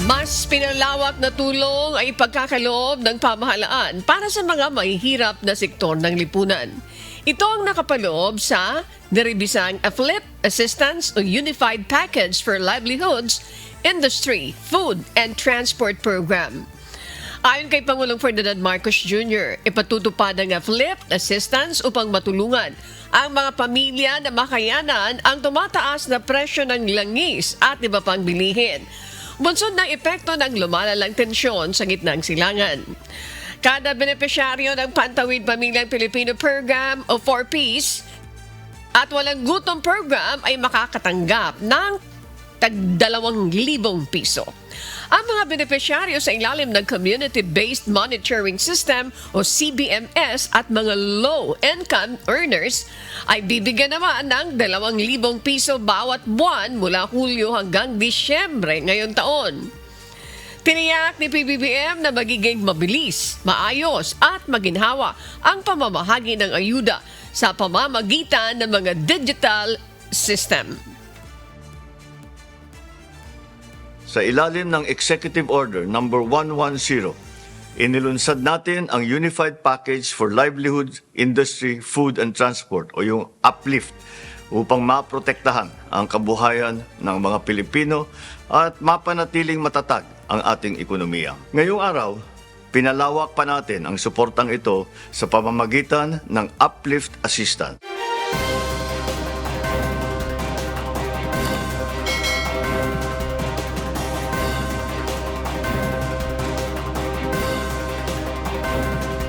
Mas pinalawak na tulong ay pagkakaloob ng pamahalaan para sa mga mahihirap na sektor ng lipunan. Ito ang nakapaloob sa nirebisang AFLIP Assistance o Unified Package for Livelihoods, Industry, Food and Transport Program. Ayon kay Pangulong Ferdinand Marcos Jr., ipatutupad ang AFLIP Assistance upang matulungan ang mga pamilya na makayanan ang tumataas na presyo ng langis at iba pang bilihin. Bunsod ng epekto ng lumalalang tensyon sa gitnang silangan. Kada benepisyaryo ng Pantawid Pamilyang Pilipino Program o 4Ps at Walang Gutom Program ay makakatanggap ng tig-2,000 piso. Ang mga benepisyaryo sa ilalim ng Community-Based Monitoring System o CBMS at mga low-income earners ay bibigyan naman ng 2,000 piso bawat buwan mula Hulyo hanggang Disyembre ngayong taon. Tiniyak ni PBBM na magiging mabilis, maayos at maginhawa ang pamamahagi ng ayuda sa pamamagitan ng mga digital system. Sa ilalim ng Executive Order No. 110, inilunsad natin ang Unified Package for Livelihood, Industry, Food and Transport o yung UPLIFT upang maprotektahan ang kabuhayan ng mga Pilipino at mapanatiling matatag ang ating ekonomiya. Ngayong araw, pinalawak pa natin ang suportang ito sa pamamagitan ng UPLIFT Assistance.